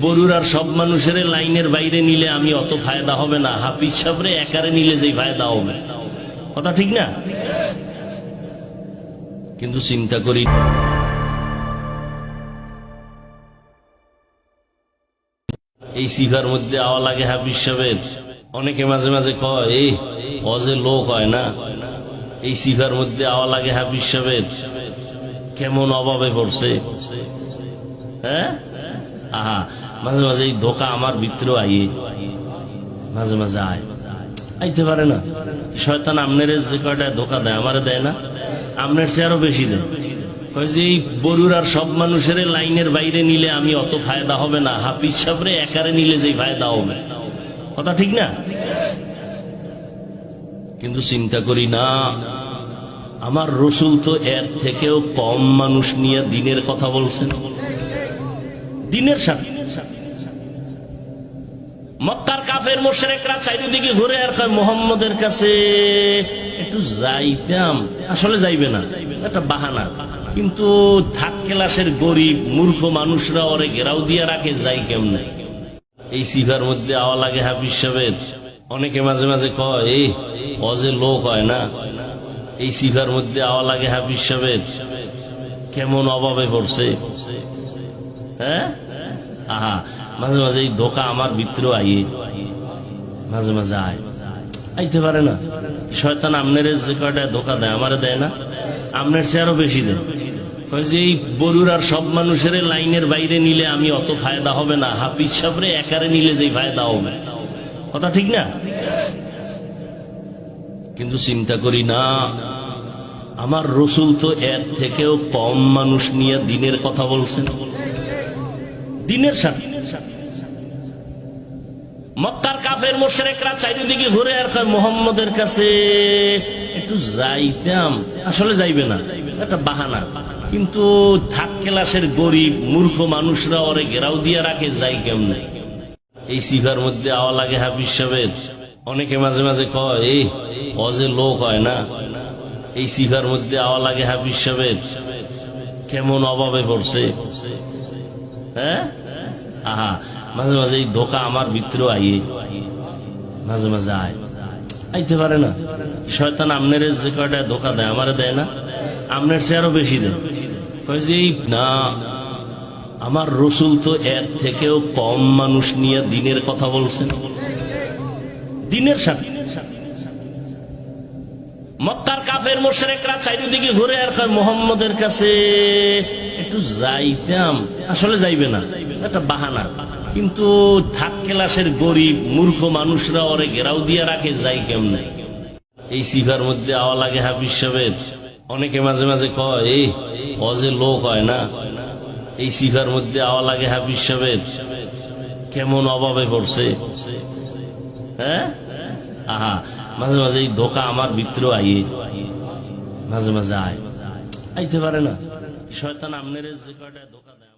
বরুর আর সব মানুষের লাইনের বাইরে নিলে আমি অত ফায়দা হবে না, হাফিজ সাহেবরে একারে নিলে যেই ফায়দা হবে, কথা ঠিক না? কিন্তু চিন্তা করি এই সিফার মধ্যে আওয়া লাগে হাফিজ সাহেবের। অনেকে মাঝে মাঝে কয় এই অজে লোক হয় না, এই সিফার মধ্যে আওয়া লাগে হাফিজ সাহেবের। কেমন অভাবে পড়ছে, হ্যাঁ? আহা, মাঝে মাঝে এই ধোকা আমার ভিতরেও আইয়ে, মাঝে মাঝে আইতে পারে না। শয়তান আমনের যে কয়টা ধোকা দেয় আমারে দেয় না, আমনের চেয়ে আরো বেশি দেয়। কয় যে এই বরুর আর সব মানুষের লাইনের বাইরে নিলে আমি অত ফায়দা হবে না, হাফিজ সাহেবরে একারে নিলে যেই ফায়দা হবে, কথা ঠিক না? কিন্তু চিন্তা করি না, আমার রসুল তো এর থেকেও কম মানুষ নিয়ে দিনের কথা বলছেন, দিনের সাথে। মক্কার কাফের মুশরিকরা চারিদিকে ঘুরে আর কয় মুহাম্মদের কাছে একটু যাইতাম, আসলে যাইবে না, একটা বাহানা। কিন্তু থাক ক্লাসের গরিব মূর্খ মানুষরা ওরে ঘেরাও দিয়ে রাখে, যাই কেমনে। এই সিফার মধ্যে আওয়া লাগে হাফিজ সাহেবের। অনেকে মাঝে মাঝে কয় এই অজে লোক হয় না, এই সিফার মধ্যে আওয়া লাগে হাফিজ সাহেবের। কেমন অভাবে পড়ছে, হ্যাঁ? আহা, মাঝে মাঝে এই ধোকা আমার ভিতরেও আইয়ে, মাঝে মাঝে আইতে পারে না। শয়তান আমনের যে কয়টা ধোকা দেয় আমারে দেয় না, আমনের চেয়ে আরো বেশি দেয়। কয় যে এই বরুর আর সব মানুষের লাইনের বাইরে নিলে আমি অত ফায়দা হবে না, হাফিজ সাহেবরে একারে নিলে যেই ফায়দা হবে, কথা ঠিক না? কিন্তু চিন্তা করি না, আমার রসুল তো এর থেকেও কম মানুষ নিয়ে দিনের কথা বলছেন, দিনের সাথে। মক্কার কাফের মুশরিকরা চারিদিকে ঘুরে আর কয় মুহাম্মদের কাছে একটু যাইতাম, আসলে যাইবে না, একটা বাহানা। কিন্তু থাক ক্লাসের গরিব মূর্খ মানুষরা ওরে ঘেরাও দিয়ে রাখে, যাই কেমনে। এই সিফার মধ্যে আওয়া লাগে হাফিজ সাহেবের। অনেকে মাঝে মাঝে কয় এই অজে লোক হয় না, এই সিফার মধ্যে আওয়া লাগে হাফিজ সাহেবের। কেমন অভাবে পড়ছে, হ্যাঁ? আহা, মাঝে মাঝে এই ধোকা আমার ভিতরেও আইয়ে, মাঝে মাঝে আইতে পারে না। শয়তান আমনের যে কয়টা ধোকা দেয় আমারে দেয় না, আমনের চেয়ে আরো বেশি দেয়। কয় যে এই না, আমার রসুল তো এর থেকেও কম মানুষ নিয়ে দিনের কথা বলছেন, দিনের সাথে। মক্কার কাফের মুশরিকরা চারিদিকে ঘুরে আর কয় মুহাম্মদের কাছে একটু যাইতাম, আসলে যাইবে না, একটা বাহানা। কিন্তু থাক ক্লাসের গরিব মূর্খ মানুষরা ওরে ঘেরাও দিয়ে রাখে, যাই কেমনে। এই সিফার মধ্যে আওয়া লাগে হাফিজ সাহেবের। অনেকে মাঝে মাঝে কয় এই অজে লোক হয় না, এই সিফার মধ্যে আওয়া লাগে হাফিজ সাহেবের। কেমন অভাবে পড়ছে, হ্যাঁ? আহা, মাঝে মাঝে এই ধোকা আমার ভিতরেও আইয়ে, মাঝে মাঝে আইতে পারে না। শয়তান আমনের যে কয়টা ধোকা দেয়।